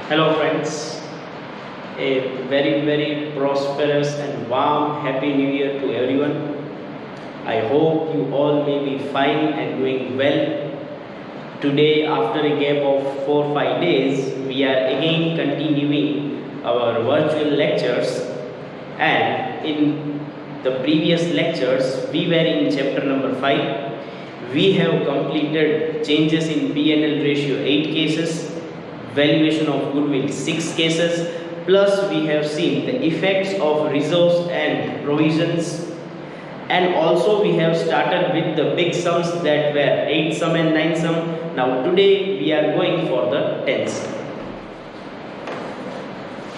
Hello friends, a very prosperous and warm happy new year to everyone. I hope you all may be fine and doing well. Today, after a gap of 4-5 days, we are again continuing our virtual lectures, and in the previous lectures we were in chapter number 5. We have completed changes in P&L ratio 8 cases, valuation of goodwill 6 cases, plus we have seen the effects of reserves and provisions, and also we have started with the big sums that were 8 sum and 9 sum. Now today we are going for the 10 sum.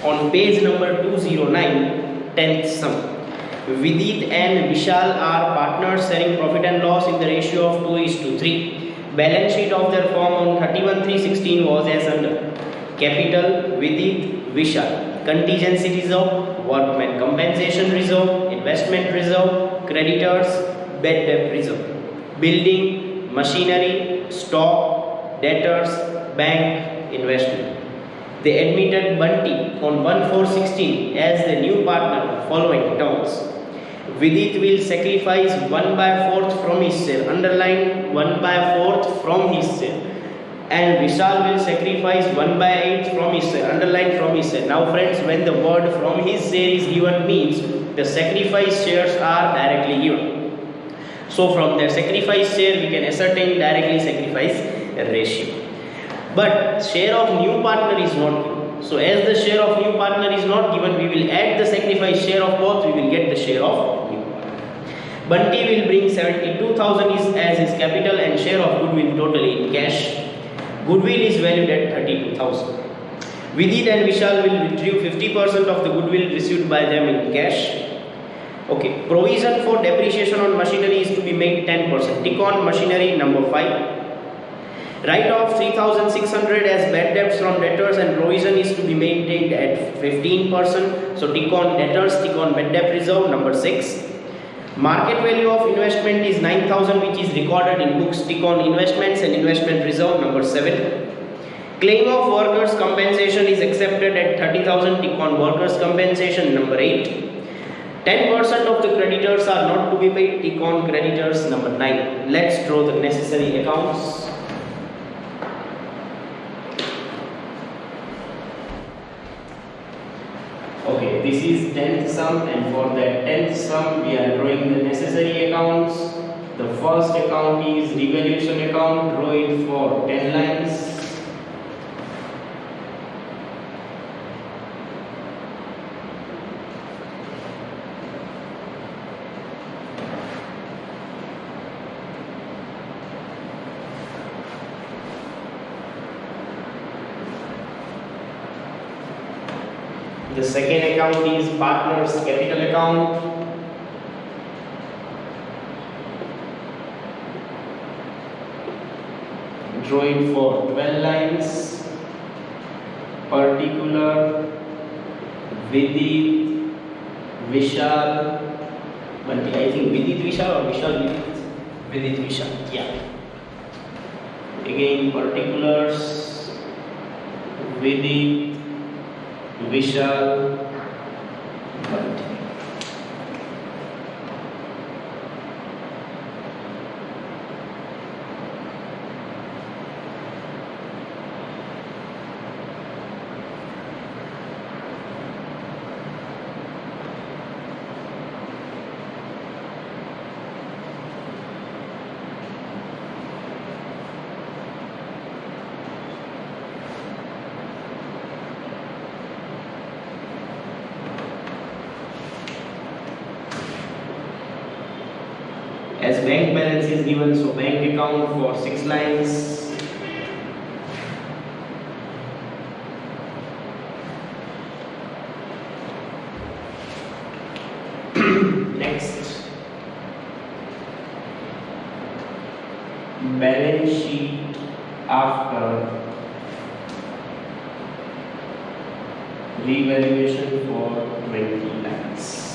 On page number 209, 10th sum. Vidit and Vishal are partners sharing profit and loss in the ratio of 2:3. Balance sheet of their firm on 31/3/16 was as under: capital Vidit Vishal, contingency reserve, workman compensation reserve, investment reserve, creditors, bad debt reserve, building, machinery, stock, debtors, bank, investment. They admitted Bunty on 1/4/16 as the new partner following terms. Vidit will sacrifice 1/4 from his share, underline 1/4 from his share, and Vishal will sacrifice 1/8 from his share, underline from his share. Now friends, when the word from his share is given, means the sacrifice shares are directly given. So from their sacrifice share we can ascertain directly sacrifice ratio. But share of new partner is not given. So as the share of new partner is not given, we will add the sacrifice share of both, we will get the share of new partner. Bunty will bring 72,000 as his capital and share of goodwill totally in cash. Goodwill is valued at 32,000. Vidit and Vishal will retrieve 50% of the goodwill received by them in cash. Okay, provision for depreciation on machinery is to be made 10%. Tick on machinery number 5. Write off 3,600 as bad debts from debtors, and provision is to be maintained at 15%. So tick on debtors, tick on bad debt reserve number 6. Market value of investment is 9,000, which is recorded in books. Tick on investments and investment reserve number 7. Claim of workers compensation is accepted at 30,000. Tick on workers compensation number 8. 10% of the creditors are not to be paid. Tick on creditors number 9. Let's draw the necessary accounts. Okay, this is 10th sum, and for that 10th sum we are drawing the necessary accounts. The first account is revaluation account. Draw it for 10 lines. The second account is partners capital account. Draw it for 12 lines. Particular Vidit Vishal, but I think Vidit Vishal or Vishal Vidit? Vidit Vishal, yeah. Again particulars Vidit Vishal Bunty. As bank balance is given, so bank account for 6 lines. Next, balance sheet after revaluation for 20 lines.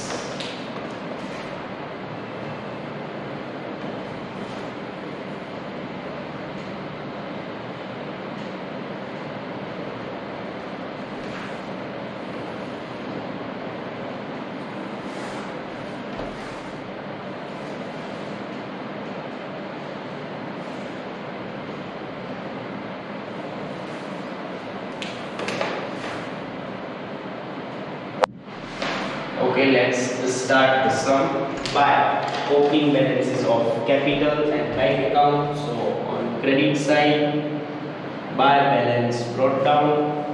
Okay, let's start the sum by opening balances of capital and bank account. So on credit side, by balance brought down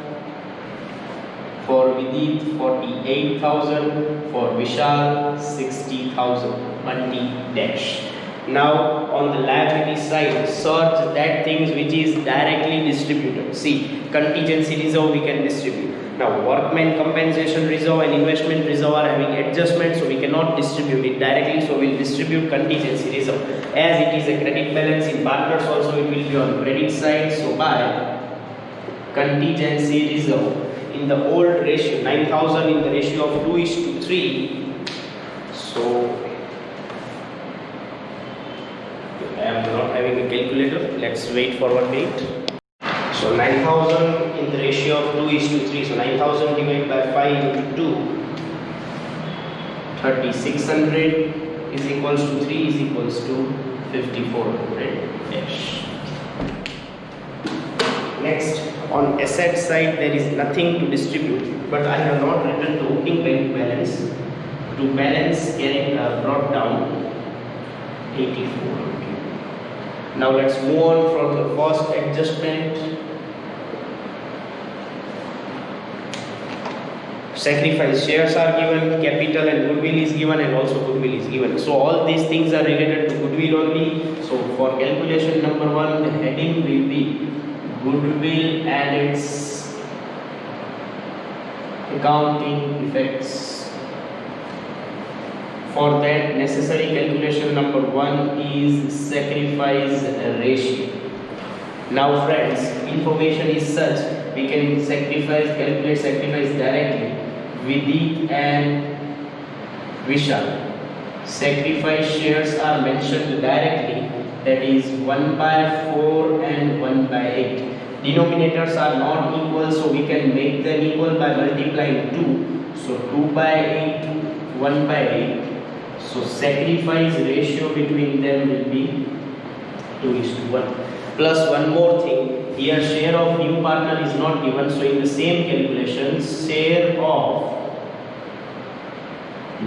for Vidit 48,000, for Vishal 60,000, multi dash. Now on the liability side, search that things which is directly distributed. See, contingency reserve we can distribute. Now workman compensation reserve and investment reserve are having adjustment, so we cannot distribute it directly, so we'll distribute contingency reserve. As it is a credit balance in partners also, it will be on credit side, so by contingency reserve in the old ratio 9,000 in the ratio of 2:3. So I am not having a calculator. Let's wait for 1 minute. So 9,000 in the ratio of 2:3. So 9,000 divided by 5 into 2, 3,600 is equals to 3 is equals to 5,400 dash. Next, on asset side there is nothing to distribute, but I have not written the opening bank balance. To balance getting brought down 84. Now let's move on from the first adjustment. Sacrifice shares are given, capital and goodwill is given, and also goodwill is given. So all these things are related to goodwill only. So for calculation number 1, the heading will be goodwill and its accounting effects. For that, necessary calculation number 1 is sacrifice ratio. Now friends, information is such, we can calculate sacrifice directly. Vidit and Vishal. Sacrifice shares are mentioned directly, that is 1/4 and 1/8. Denominators are not equal, so we can make them equal by multiplying 2. So 2/8, 1/8. So sacrifice ratio between them will be 2:1. Plus one more thing, here share of new partner is not given, so in the same calculation, share of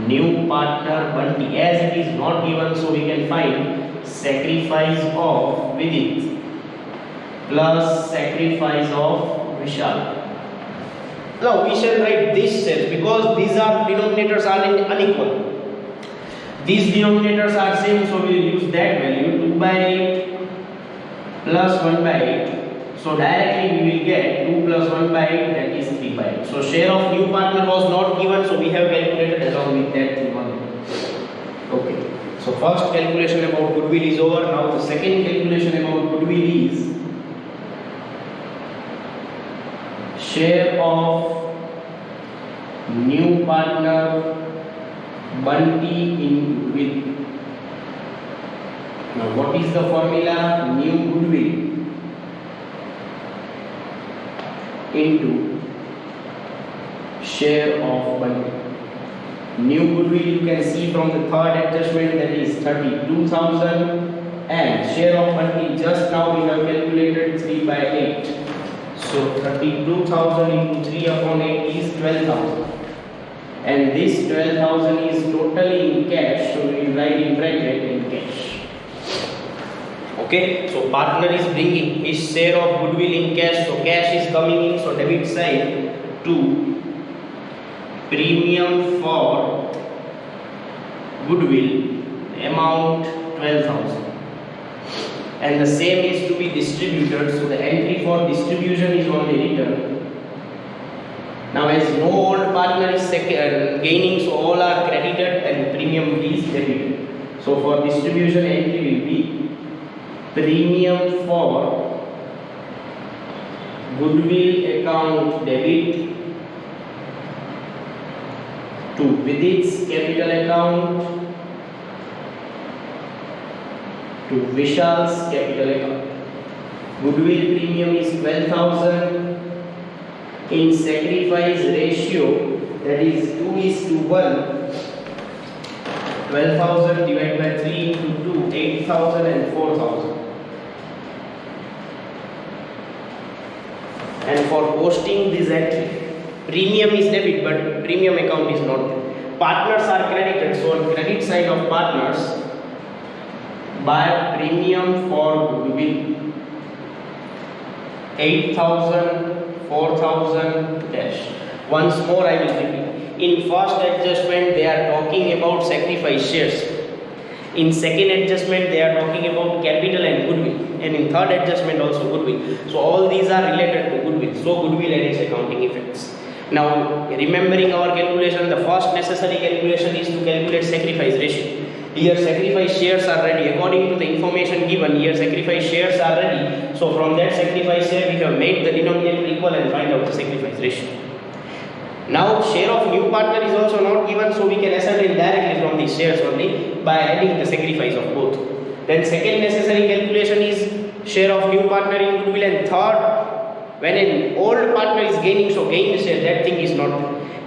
new partner Bunty, as it is not given, so we can find sacrifice of Vidit plus sacrifice of Vishal. Now we shall write this set because these are denominators are unequal. These denominators are same, so we will use that value 2/8 plus 1/8. So directly we will get 2 plus 1/8, that is 3/8. So share of new partner was not given, so we have calculated along with that thing only. Okay. So first calculation about goodwill is over. Now the second calculation about goodwill is share of new partner Bunty in goodwill. Now what is the formula? New goodwill into share of Bunty. New goodwill you can see from the third adjustment, that is 32,000, and share of Bunty just now we have calculated 3/8. So 32,000 into 3/8 is 12,000. And this 12,000 is totally in cash, so we will write in bracket in cash. Okay, so partner is bringing his share of goodwill in cash, so cash is coming in, so debit side to premium for goodwill amount 12,000, and the same is to be distributed, so the entry for distribution is only written. Now as no old partner is gaining, so all are credited and premium is debited. So for distribution entry will be premium for goodwill account debit to Vidit's capital account to Vishal's capital account. Goodwill premium is 12,000. In sacrifice ratio, that is 2:1, 12,000 divided by 3 into 2, 8,000 and 4,000. And for posting this entry, premium is debit but premium account is not there. partners are credited, so on credit side of partners by premium for goodwill 8,000, 4,000 dash. Once more I will repeat. In first adjustment they are talking about sacrifice shares. In second adjustment they are talking about capital and goodwill, and in third adjustment also goodwill. So all these are related to goodwill. So goodwill and its accounting effects. Now remembering our calculation, the first necessary calculation is to calculate sacrifice ratio. Here sacrifice shares are ready according to the information given. Here sacrifice shares are ready. So from that sacrifice share we have made the denominator equal and find out the sacrifice ratio. Now share of new partner is also not given, so we can ascertain directly from these shares only by adding the sacrifice of both. Then second necessary calculation is share of new partner in goodwill, and third, when an old partner is gaining, so gain share, that thing is not,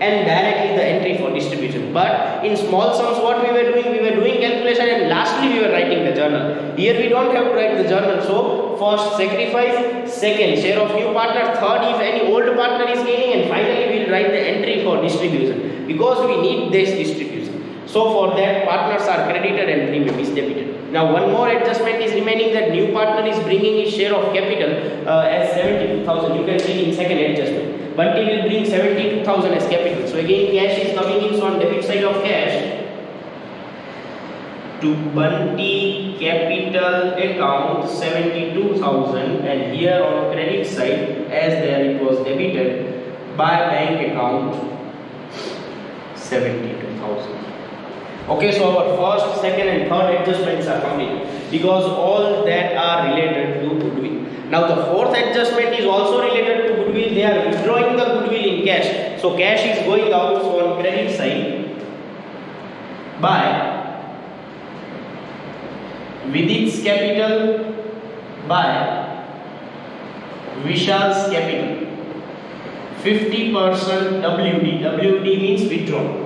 and directly the entry for distribution. But in small sums what we were doing calculation, and lastly we were writing the journal. Here we don't have to write the journal. So first sacrifice, second share of new partner, third if any old partner is gaining, and finally we will write the entry for distribution, because we need this distribution. So for that partners are credited and premium is debited. Now one more adjustment is remaining, that new partner is bringing his share of capital as 72,000. You can see in second adjustment. Bunty will bring 72,000 as capital. So again cash is coming in, so on debit side of cash to Bunty capital account 72,000, and here on credit side as there it was debited by bank account 72,000. Okay, so our first, second and third adjustments are coming because all that are related to goodwill. Now the fourth adjustment is also related to goodwill. They are withdrawing the goodwill in cash. So cash is going out, so on credit side by Vidit's capital by Vishal's capital 50% WD. WD means withdrawn.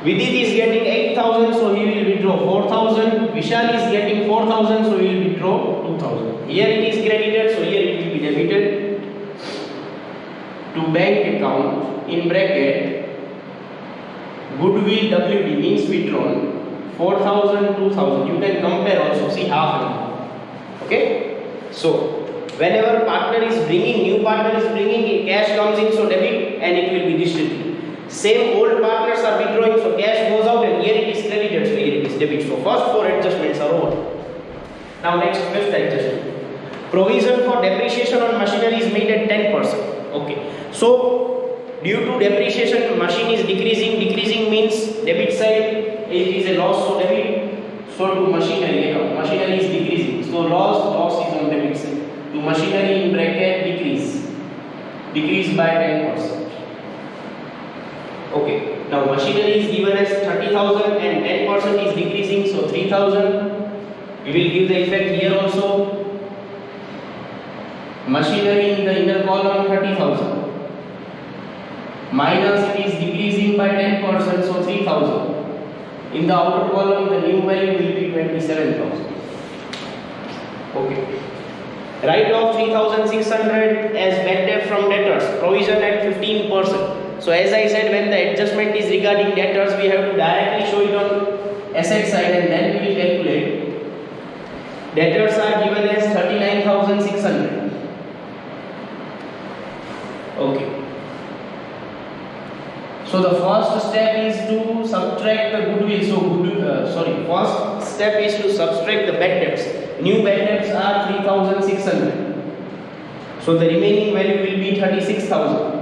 Vidit is getting 8,000, so he will withdraw 4,000. Vishal is getting 4,000, so he will withdraw 2,000. Here it is credited, so here it will be debited to bank account in bracket goodwill WD means withdrawn 4,000, 2,000. You can compare also, see half and half. Okay, so whenever partner is bringing, new partner is bringing, cash comes in, so debit, and it will be distributed. Same old partners are withdrawing, so cash goes out, and here it is credited, so here it is debit. So first four adjustments are over. Now next, fifth adjustment. Provision for depreciation on machinery is made at 10%. Okay, so due to depreciation machine is decreasing. Decreasing means debit side it is a loss, so debit. So to machinery account, machinery is decreasing, so loss is on debit side. To machinery in bracket decrease by 10%. Okay, now machinery is given as 30,000 and 10% is decreasing, so 3,000. We will give the effect here also. Machinery in the inner column 30,000 minus it is decreasing by 10%, so 3,000. In the outer column the new value will be 27,000. Okay. Write off 3,600 as bad debt from debtors, provision at 15%. So as I said, when the adjustment is regarding debtors, we have to directly show it on asset side, and then we will calculate. Debtors are given as 39,600. Okay. So the first step is to subtract the goodwill. So first step is to subtract the bad debts. New bad debts are 3,600. So the remaining value will be 36,000.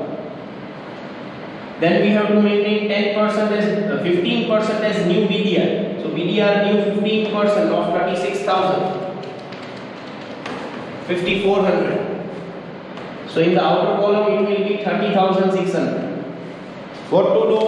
Then we have to maintain 10% as 15% as new BDR. So BDR new 15% of 36,000. 5,400. So in the outer column it will be 30,600. What to do?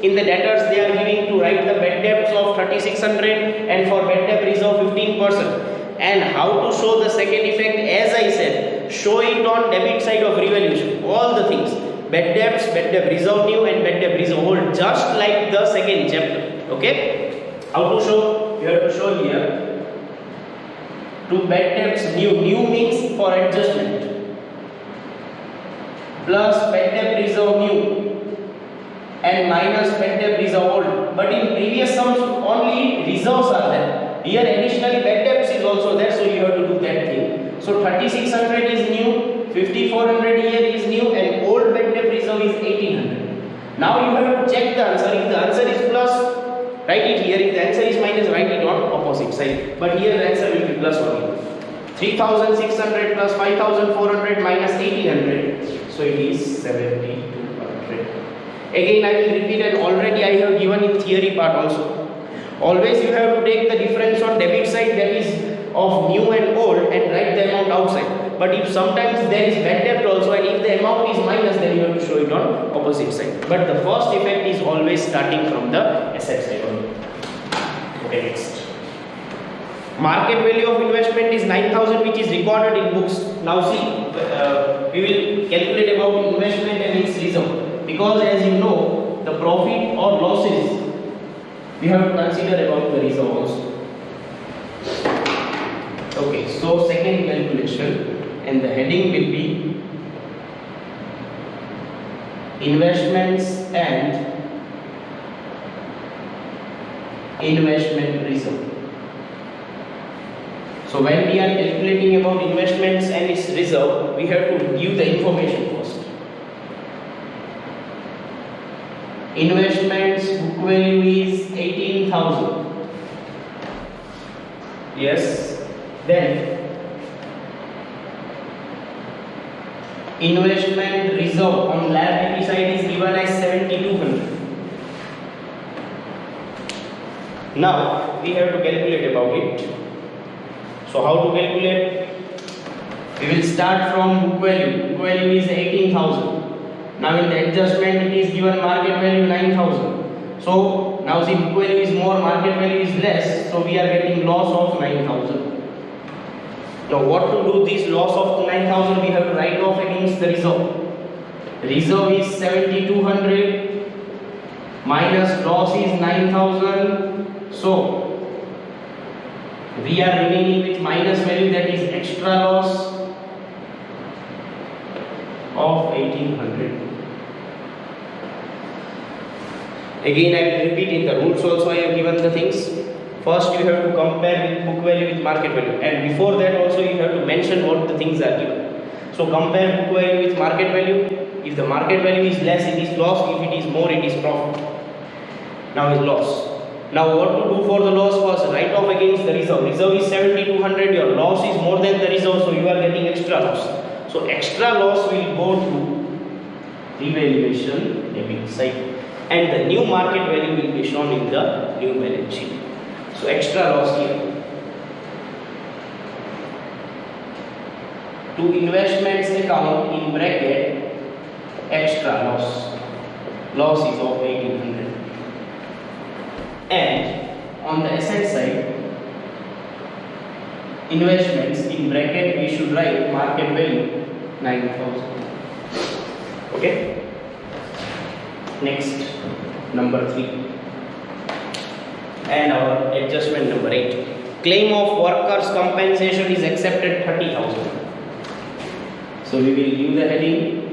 In the debtors they are giving to write the bad debts of 3,600 and for bad debt reserve 15%. And how to show the second effect? As I said, show it on debit side of revaluation. All the things. Bad debts, bad debt reserve new and bad debt reserve old, just like the second chapter. Okay? How to show? You have to show here. To bad debts new. New means for adjustment. Plus bad debt reserve new. and minus bad debt reserve old. But in previous sums only reserves are there. Here additionally bad debts is also there, so you have to do that thing. So 3600 is new, 5400 here is new, and old bad debt reserve is 1800. Now you have to check the answer. If the answer is plus, write it here. If the answer is minus, write it on opposite side. But here the answer will be plus only. 3600 plus 5400 minus 1800, so it is 7200. Again I will repeat, and already I have given in theory part also. Always you have to take the difference on debit side, that is of new and old, and write the amount outside. But if sometimes there is bad debt also, and if the amount is minus, then you have to show it on opposite side. But the first effect is always starting from the asset side only. Okay, next. Market value of investment is 9,000, which is recorded in books. Now see, we will calculate about investment and its reserve, because as you know, the profit or losses we have to consider about the reserve also. Okay, so second calculation, and the heading will be investments and investment reserve. So when we are calculating about investments and its reserve, we have to give the information first. Investments book value is 18,000. Yes. Then investment reserve on liability side is given as 7,200. Now we have to calculate about it. So how to calculate? We will start from book value. Book value is 18,000. Now in the adjustment it is given market value 9,000. So now the book value is more, market value is less. So we are getting loss of 9,000. Now what to do this loss of 9,000? We have to write off against the reserve. Reserve is 7,200 minus loss is 9,000. So we are remaining with minus value, that is extra loss of 1,800. Again I will repeat, in the rules also I have given the things. First you have to compare with book value with market value, and before that also you have to mention what the things are given. So compare book value with market value. If the market value is less, it is loss. If it is more, it is profit. Now is loss. Now what to do for the loss? First write off against the reserve. Reserve is 7,200, your loss is more than the reserve, so you are getting extra loss. So extra loss will go to revaluation debit side, and the new market value will be shown in the new balance sheet. So extra loss here. To investments account in bracket extra loss. Loss is of 1,800. And on the asset side, investments in bracket we should write market value 9,000. Okay. Next, number 3, and our adjustment number 8. Claim of workers' compensation is accepted 30,000. So we will give the heading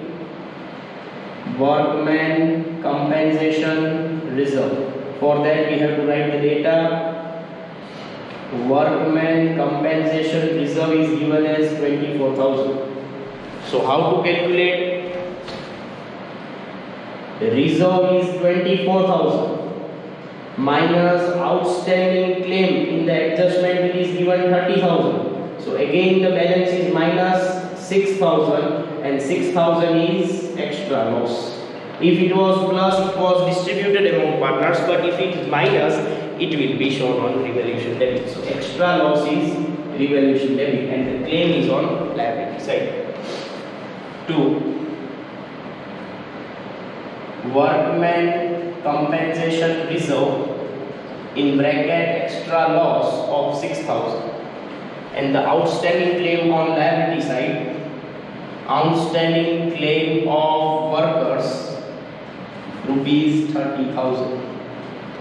workman compensation reserve. For that we have to write the data. Workman compensation reserve is given as 24,000. So how to calculate? The reserve is 24,000 minus outstanding claim. In the adjustment it is given 30,000. So again the balance is minus 6,000, and 6,000 is extra loss. If it was plus, it was distributed among partners, but if it is minus, it will be shown on revaluation debit. So extra loss is revaluation debit, and the claim is on liability side. 2. Workman compensation reserve in bracket extra loss of 6,000, and the outstanding claim on liability side, outstanding claim of workers rupees 30,000.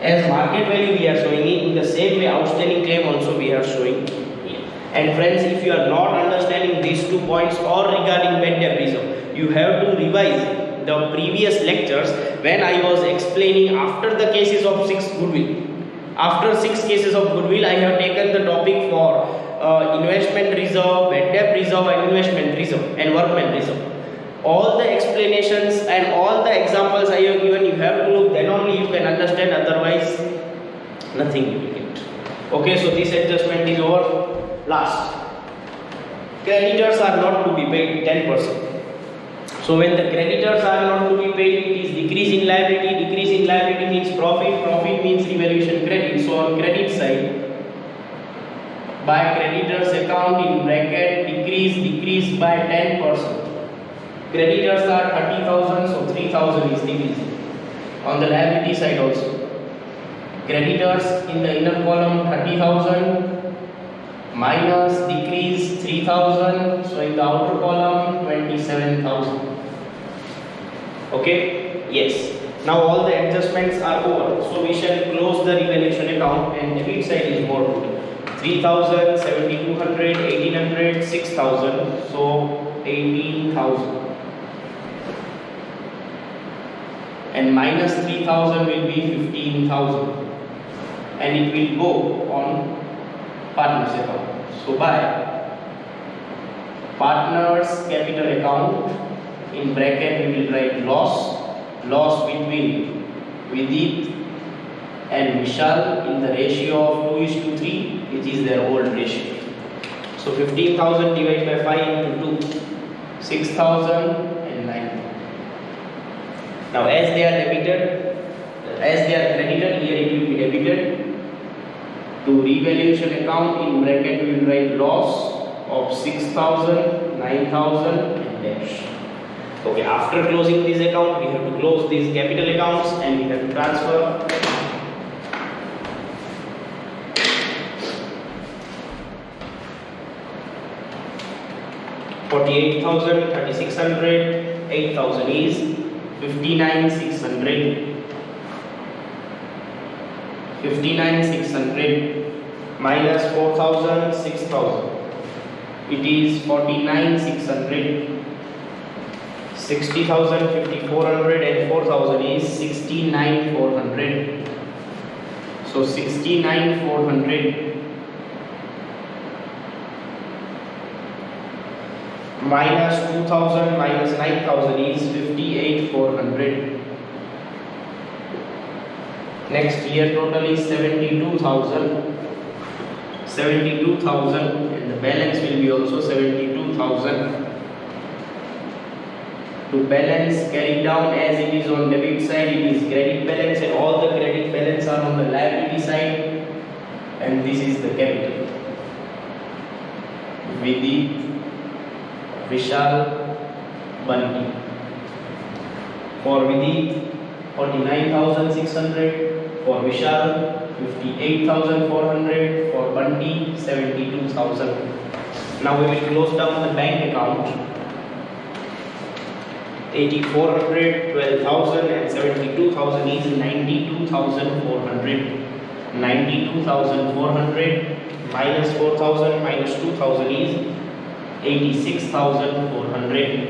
As market value we are showing it, in the same way outstanding claim also we are showing here. And friends, if you are not understanding these 2 points or regarding bad debt reserve, you have to revise the previous lectures when I was explaining after the cases of 6 goodwill. After 6 cases of goodwill, I have taken the topic for investment reserve, bad debt reserve, and investment reserve, and workman reserve. All the explanations and all the examples I have given, you have to look, then only you can understand, otherwise nothing you will get. Okay, so this adjustment is over. Last, creditors are not to be paid 10%. So when the creditors are not to be paid, it is decrease in liability. Decrease in liability means profit. Profit means revaluation credit. So on credit side, by creditors account in bracket decrease by 10%. Creditors are 30,000, so 3,000 is decreasing. On the liability side also, creditors in the inner column 30,000 minus decrease 3,000, so in the outer column 27,000. Okay, yes. Now all the adjustments are over, so we shall close the revaluation account, and debit side is more total. 3,000, 7,200, 1,800, 6,000, so 18,000. And minus 3,000 will be 15,000, and it will go on partners account. So by partners capital account, in bracket we will write loss between Vidit and Vishal in the ratio of 2:3, which is their old ratio. So 15,000 divided by 5 into 2, 6,000 and 9,000. Now as they are credited, here it will be debited. To revaluation account, in bracket we will write loss of 6,000, 9,000 and dash. Okay, after closing this account, we have to close these capital accounts and we have to transfer 48,000, 3,600, 8,000 is 59,600. 59,600 minus 4,000, 6,000. It is 49,600. 60,000, 5,400 and 4,000 is 69,400. So 69,400 minus 2,000 minus 9,000 is 58,400. Next year total is 72,000. 72,000 and the balance will be also 72,000. To balance carry down as it is on debit side, it is credit balance, and all the credit balance are on the liability side, and this is the capital. Vidit, Vishal, Bunty. For Vidit 49,600, for Vishal 58,400, for Bunty 72,000. Now we will close down the bank account. 8,400, 12,000 and 72,000 is 92,400. 92,400 minus 4,000 minus 2,000 is 86,400.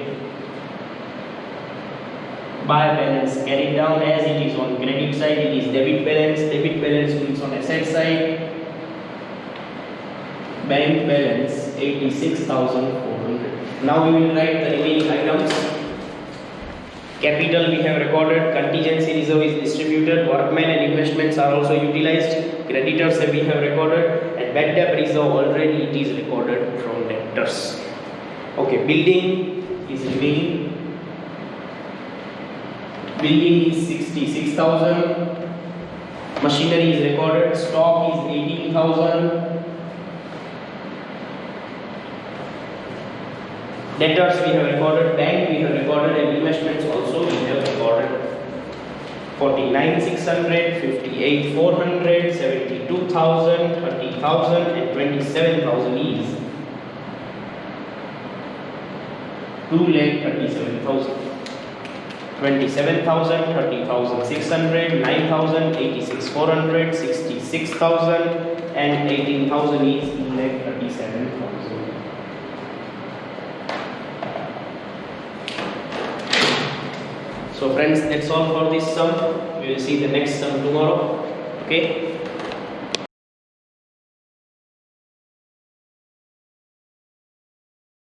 By balance carried down as it is on credit side, it is debit balance. Debit balance means on asset side. Bank balance 86,400. Now we will write the remaining items. Capital we have recorded, contingency reserve is distributed, workmen and investments are also utilized, creditors we have recorded, and bad debt reserve already it is recorded from debtors. Okay, building is remaining. Building is 66,000. Machinery is recorded. Stock is 18,000. Debtors we have recorded. Bank we have recorded, and investments also we have recorded. 49,600, 58,400, 72,000, 30,000, and 27,000 is 2,37,000. 27,000, 30,600, 9,000, 86,400, 66,000 and 18,000 is 2,37,000. So friends, that's all for this sum. We will see the next sum tomorrow. Okay.